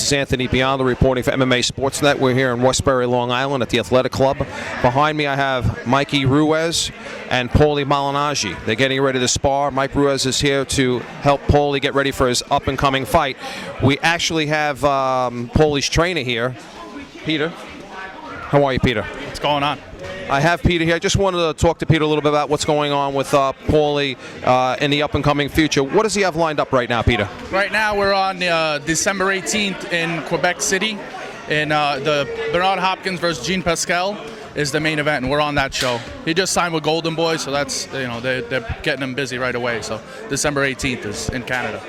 is Anthony Biondo reporting for MMA Sportsnet. We're here in Westbury, Long Island at the Athletic Club. Behind me I have Mikey Ruiz and Paulie Malignaggi. They're getting ready to spar. Mike Ruiz is here to help Paulie get ready for his up-and-coming fight. We actually have Paulie's trainer here, Peter. How are you, Peter? What's going on? I have Peter here. I just wanted to talk to Peter a little bit about what's going on with Paulie in the up-and-coming future. What does he have lined up right now, Peter? Right now we're on December 18th in Quebec City, and the Bernard Hopkins versus Jean Pascal is the main event, and we're on that show. He just signed with Golden Boy, so that's, you know, they're getting him busy right away. So December 18th is in Canada.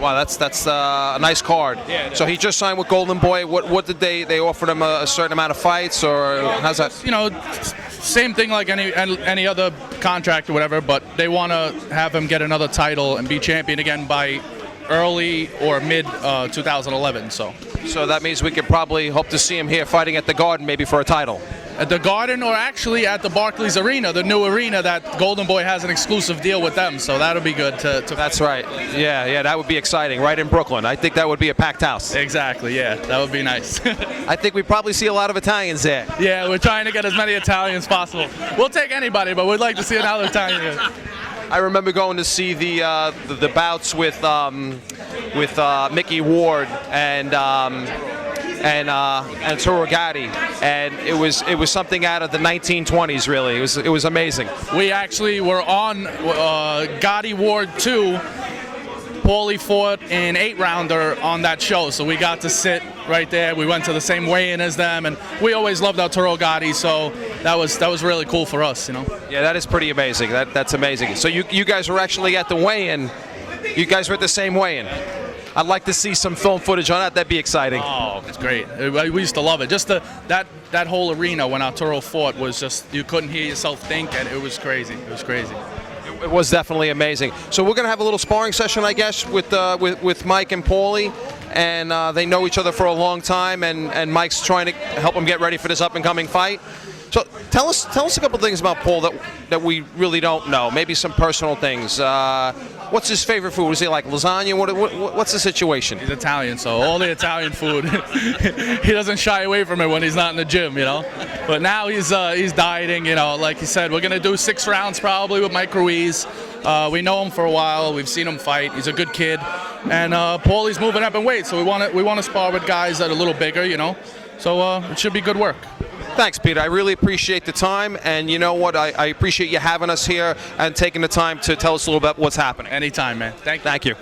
Wow, that's a nice card. Yeah, so he just signed with Golden Boy. What did they offered him a certain amount of fights, or how's that? You know, same thing like any other contract or whatever, but they want to have him get another title and be champion again by early or mid 2011. So that means we could probably hope to see him here fighting at the Garden, maybe for a title. At the Garden, or actually at the Barclays Arena, the new arena that Golden Boy has an exclusive deal with them, so that'll be good to That's right. Yeah, that would be exciting, right in Brooklyn. I think that would be a packed house. Exactly, yeah, that would be nice. I think we probably see a lot of Italians there. Yeah, we're trying to get as many Italians as possible. We'll take anybody, but we'd like to see another Italian. I remember going to see the bouts with Mickey Ward and Arturo Gatti, and it was something out of the 1920s. Really, it was amazing. We actually were on Gotti Ward 2. Paulie fought an 8-rounder on that show, so we got to sit right there. We went to the same weigh-in as them, and we always loved Arturo Gatti, so that was really cool for us, you know. Yeah, that is pretty amazing. That's amazing. So you guys were actually at the weigh-in. You guys were at the same weigh-in. I'd like to see some film footage on that. That'd be exciting. Oh, it's great. We used to love it. Just that whole arena when Arturo fought was just, you couldn't hear yourself think, and it was crazy. It was crazy. It was definitely amazing. So we're gonna have a little sparring session, I guess, with Mike and Paulie, and they know each other for a long time, and Mike's trying to help them get ready for this up-and-coming fight. So tell us a couple things about Paul that we really don't know. Maybe some personal things. What's his favorite food? Is he like lasagna? What's the situation? He's Italian, so all the Italian food. He doesn't shy away from it when he's not in the gym, you know. But now he's dieting, you know. Like he said, we're gonna do 6 rounds probably with Mike Ruiz. We know him for a while. We've seen him fight. He's a good kid, and Paulie's moving up in weight, so we want to spar with guys that are a little bigger, you know. So it should be good work. Thanks, Peter. I really appreciate the time, and you know what? I appreciate you having us here and taking the time to tell us a little bit what's happening. Anytime, man. Thank you.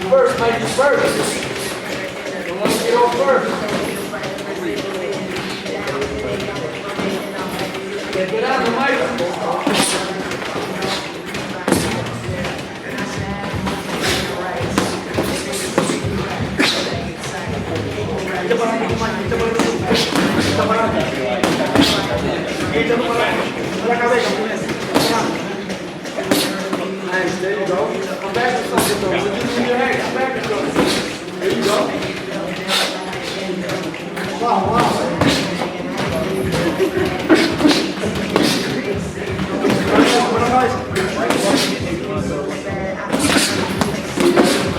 First, Mike, first. You want to get off first. Get out of the mic. Nice, there you go. Come back to something though. Just use your head. Come back to something. There you go. Wow, wow.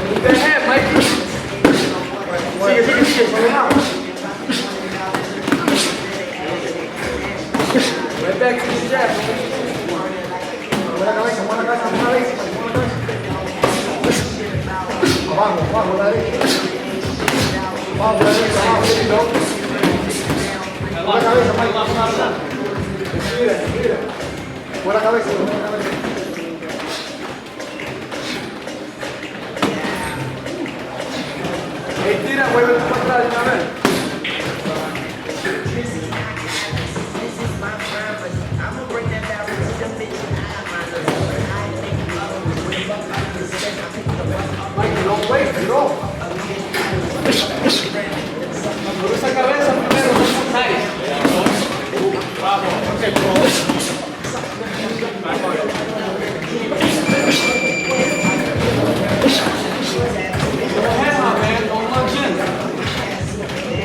Move that head, Mike. See your fingertips coming out. Right back to the jab. Vamos, vamos, dale. Vamos, dale, vamos, buena cabeza, Mike. Mira. Buena cabeza, buena cabeza. Tira, vuelve para atrás de una vez. Don't wait, no. Por esa cabeza primero, no Don't lunge in.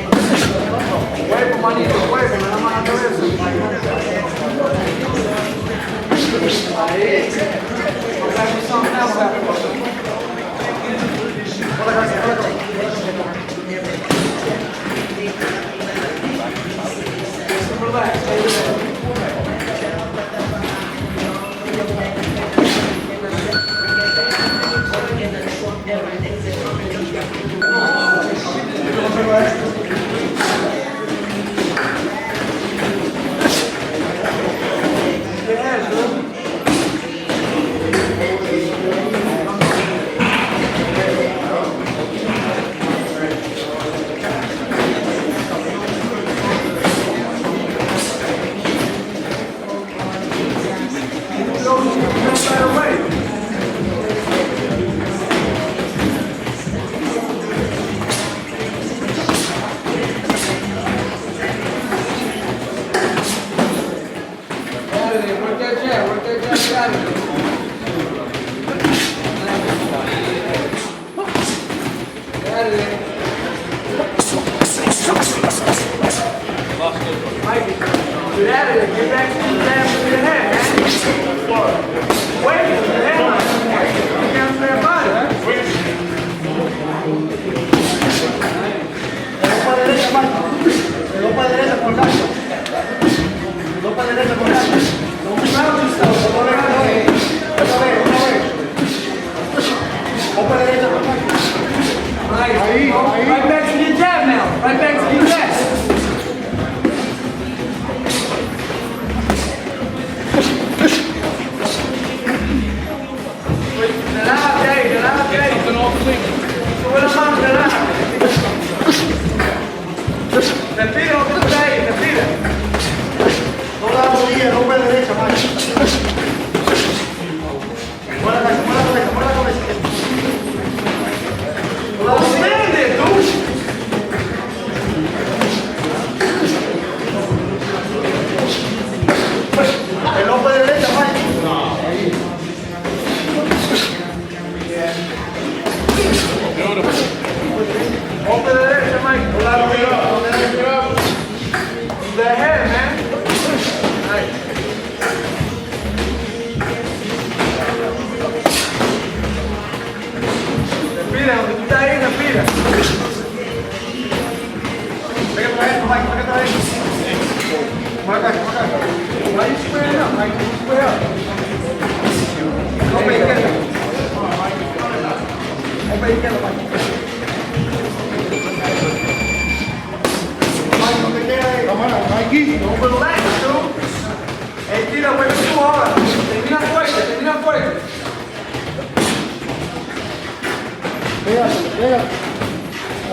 Pégate.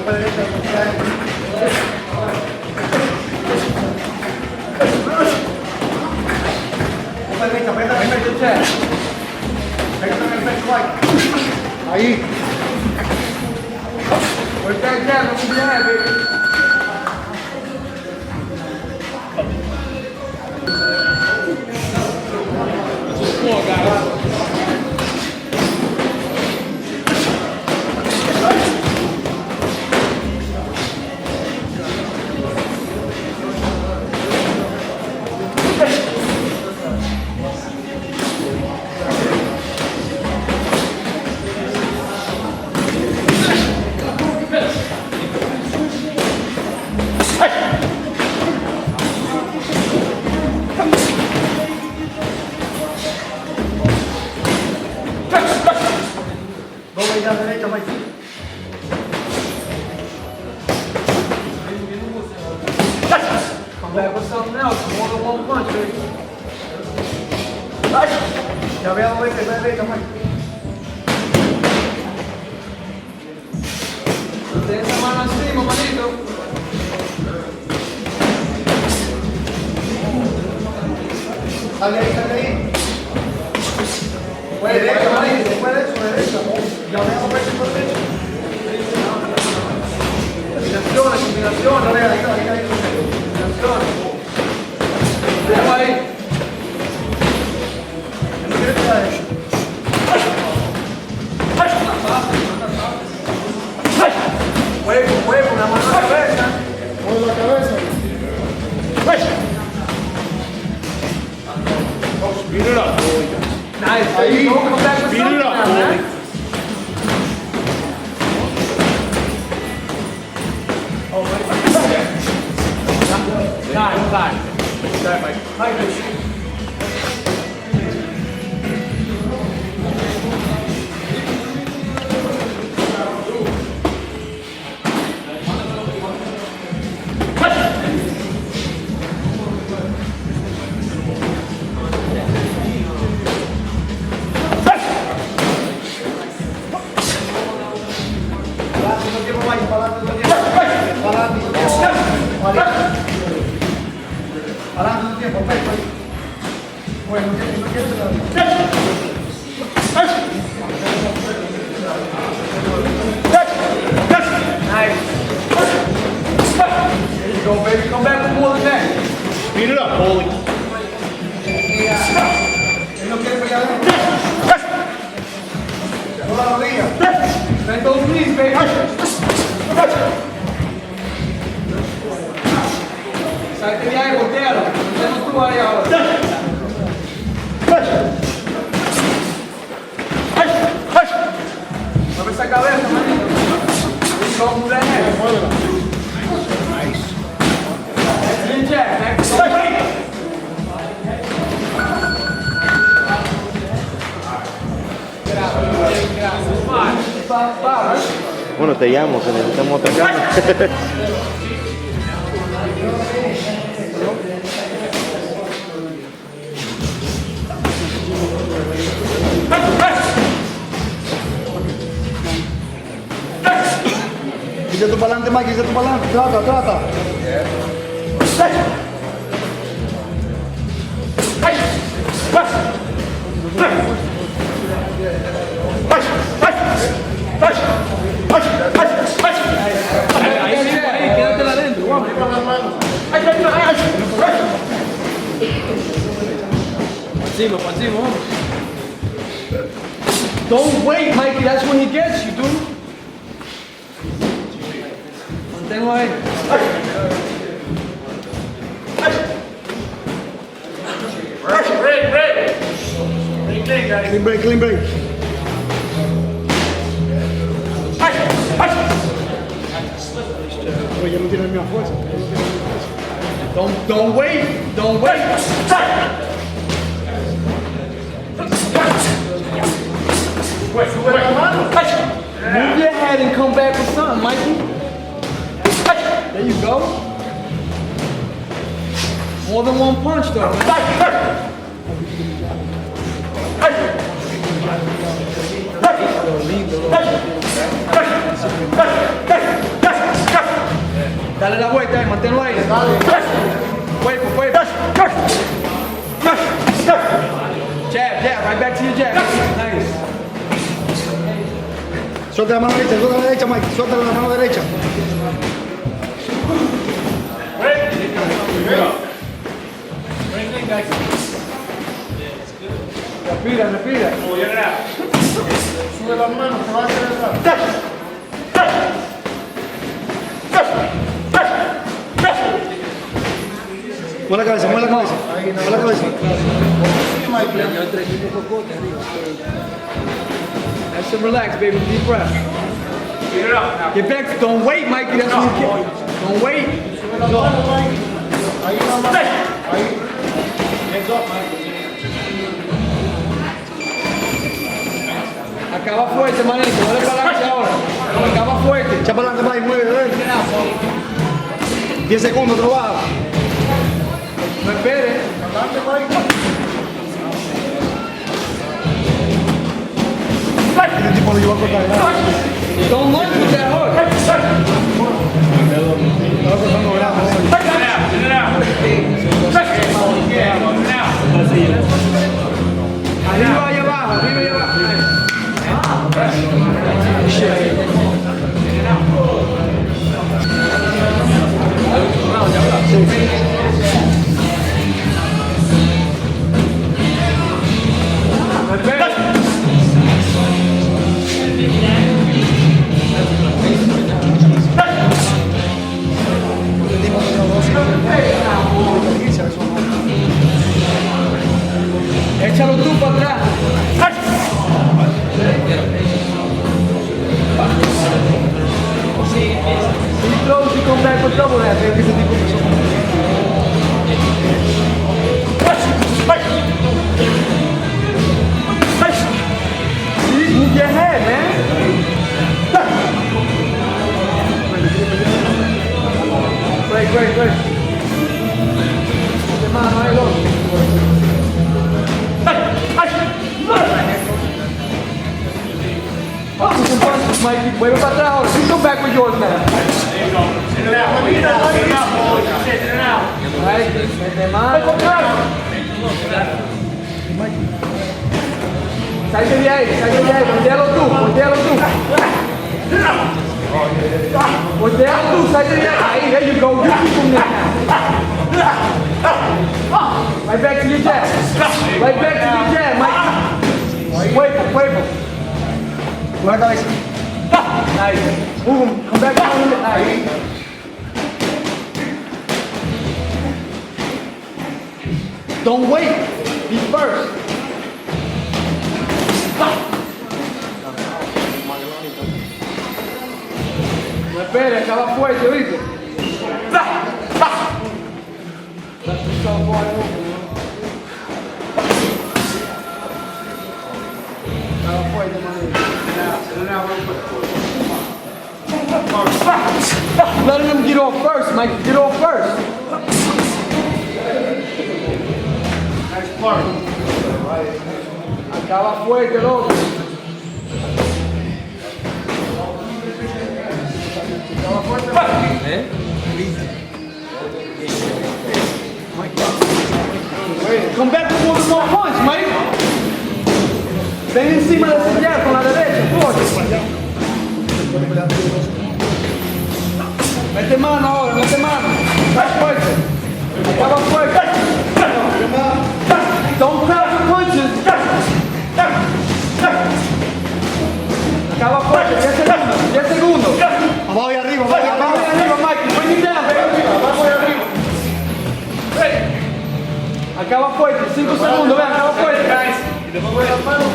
La derecha, ahí. La derecha, Mike. Come back with something else. More than one punch, baby. Ya veo la derecha, Mike. Ten esa mano encima, manito. Sale ahí. Derecha, manito. Derecha. Ya veo pecho por derecha. Combinación, no vea, ahí. Combinación. Dejo ahí. Huevo, una mano a la cabeza. Mueve la cabeza. Beat it up. Nice. Ahí. Beat it up, boy. Time. Sorry, Mike. Mike, parando el tiempo, perfecto. Bueno, no quieres nice. There you go, baby. Come back with more than that. Beat it up, Paulie. Él no quiere pelear. No la rodilla. Bend those knees, baby. Salte de ahí, voltealo. Tenemos tú ahí ahora. Mueve esa cabeza, manito. Don't move that head. Nice. Excellent jab. Next. Get out. Five, right? Bueno, te llamo, que necesitamos atacar. Quita tu para adelante, Mike, quita tu para adelante. Trata. Ahí, quédatela adentro, vamos. Encima, vamos. Don't wait, Mikey, that's when he gets you, dude. Manténlo ahí. Clean break. Oye, ya no tiene la misma fuerza. Don't wait. Move your head and come back with something, Mikey. There you go. More than one punch, though. Lindo. Dale la vuelta, manténlo ahí. Wait. Jab, right back to your jab. Nice. Suelta la mano derecha, Mike. Suelta la mano derecha. Respira. Sube las manos, te va a hacer atrás. Mueve la cabeza. Mueve la cabeza. Nice and relax, baby. Deep breath. Get back. Don't wait, Mikey. That's what you get. Don't wait. Ahí nada más. Ahí. Hands up, Mike. Acaba fuerte, manito. Dale para adelante ahora. Acaba fuerte. Echa para adelante, Mike. Mueve, ven. 10 segundos, te lo bajas. No esperes. Adelante, Mike. Este tipo lo llevó a cortar. Don't lunge with that hook. Estaba cortando gramos. Arriba y abajo. Échalo tú para atrás. He throws, you come back with double that, baby. Move your head, man. Great. De mano, ahí, loco. Mikey, mueve para atrás ahora. You come back with yours now. Right, de mano. Salte de ahí, voltealo tú. Voltealo tú, salte de ahí. There you go, you keep him there now. Right back to your jab. Mike. Wait. Mueve la cabeza. Nice. Move him. Come back down with it. Nice. Don't wait. Be first. No esperes, acaba fuerte, ¿viste? Acaba fuerte, manito. Letting him get off first, Mike. Get off first. Nice part. Acaba fuerte, loco. Acaba fuerte, Mike. Come back with one more punch, Mike. Ven encima de ese jab con la derecha, fuerte. Mete mano ahora, Más fuerte. Acaba fuerte. Don't crowd the punches. Acaba fuerte, 10 segundos. Abajo y arriba, Abajo y arriba, Mike. Bring it down, baby. Abajo y arriba. Acaba fuerte, 5 segundos, vean, acaba fuerte. Y después mueve las manos.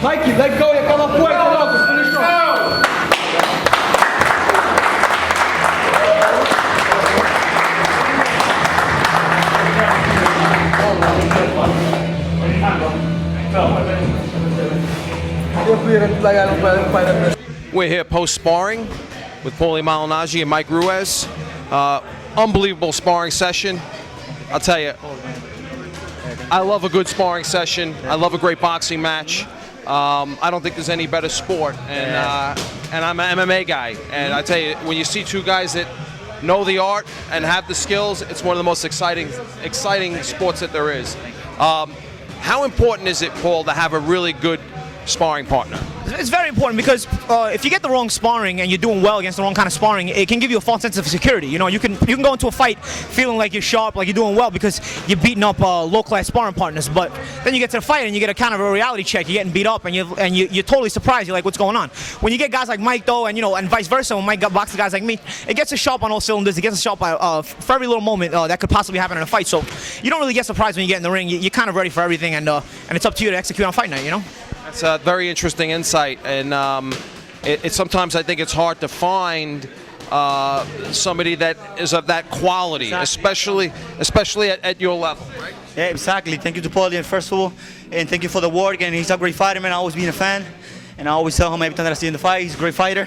Mikey, let go y acaba fuerte, loco. Finish strong. We're here post-sparring with Paulie Malignaggi and Mike Ruiz. Unbelievable sparring session. I'll tell you, I love a good sparring session. I love a great boxing match. I don't think there's any better sport, and I'm an MMA guy. And I tell you, when you see two guys that know the art and have the skills, it's one of the most exciting sports that there is. How important is it, Paul, to have a really good sparring partner? It's very important because if you get the wrong sparring and you're doing well against the wrong kind of sparring, it can give you a false sense of security. You know, you can go into a fight feeling like you're sharp, like you're doing well because you're beating up low-class sparring partners. But then you get to the fight and you get a kind of a reality check. You're getting beat up and you're totally surprised. You're like, what's going on? When you get guys like Mike though, and and vice versa, when Mike boxes guys like me, it gets us sharp on all cylinders. It gets us sharp for every little moment that could possibly happen in a fight. So you don't really get surprised when you get in the ring. You're kind of ready for everything, and it's up to you to execute on fight night. That's a very interesting insight, and sometimes I think it's hard to find somebody that is of that quality, especially at your level. Right? Yeah, exactly. Thank you to Paulie, first of all, and thank you for the work. And he's a great fighter, man. I always been a fan, and I always tell him every time that I see him in the fight, he's a great fighter,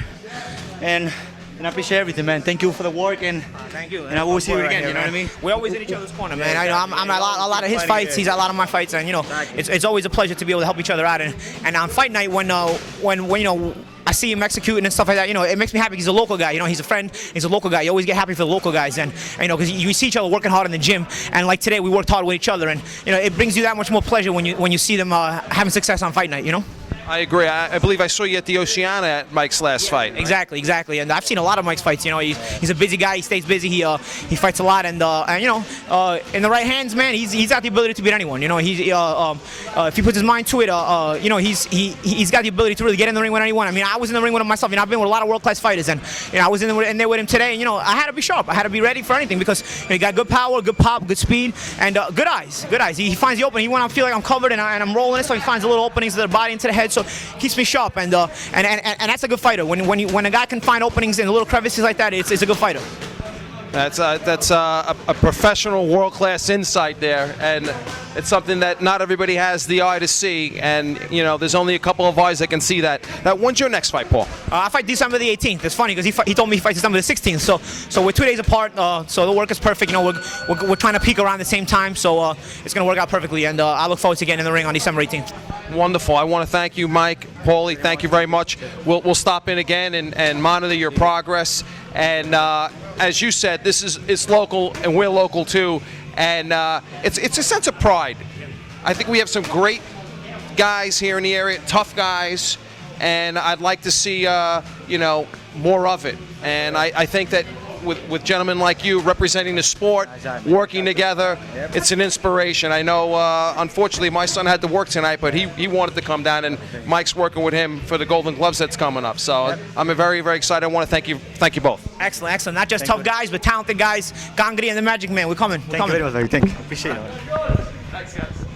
and I appreciate everything, man. Thank you for the work, and thank you. And I will see you again. You know what I mean? We're always in each other's corner, man. I'm at a lot of his fights. He's at a lot of my fights, and it's always a pleasure to be able to help each other out. And on fight night, when I see him executing and stuff like that, it makes me happy. He's a local guy, he's a friend, he's a local guy. You always get happy for the local guys, and because you see each other working hard in the gym, and like today we worked hard with each other, and it brings you that much more pleasure when you see them having success on fight night. I agree. I believe I saw you at the Oceana at Mike's last fight. Right? Exactly. And I've seen a lot of Mike's fights. He's a busy guy. He stays busy. He fights a lot. And in the right hands, man, he's got the ability to beat anyone. If he puts his mind to it, he's got the ability to really get in the ring with anyone. I mean, I was in the ring with him myself. I've been with a lot of world-class fighters, and I was in there with him today. And I had to be sharp. I had to be ready for anything because he got good power, good pop, good speed, and good eyes. Good eyes. He finds the opening. When I feel like I'm covered and I'm rolling it, so he finds the little openings to the body and to the head. So keeps me sharp, and that's a good fighter. When a guy can find openings in little crevices like that, it's a good fighter. That's a professional, world-class insight there, and it's something that not everybody has the eye to see. And there's only a couple of eyes that can see that. Now, when's your next fight, Paul? I fight December the 18th. It's funny because he told me he fights December the 16th. So we're 2 days apart. So the work is perfect. We're trying to peak around the same time. So it's going to work out perfectly. And I look forward to getting in the ring on December 18th. Wonderful. I want to thank you, Mike, Paulie. Thank you very much. We'll stop in again and monitor your progress. And as you said, it's local, and we're local too. And it's a sense of pride. I think we have some great guys here in the area, tough guys, and I'd like to see more of it. And I think that with gentlemen like you representing the sport, working together, it's an inspiration. I know, unfortunately, my son had to work tonight, but he wanted to come down, and Mike's working with him for the Golden Gloves that's coming up. So I'm very, very excited. I want to thank you both. Excellent. Not just tough guys, but talented guys. Gangri and the Magic Man, we're coming. Thank you very much, Larry. Thank you. Appreciate it. Thanks, guys.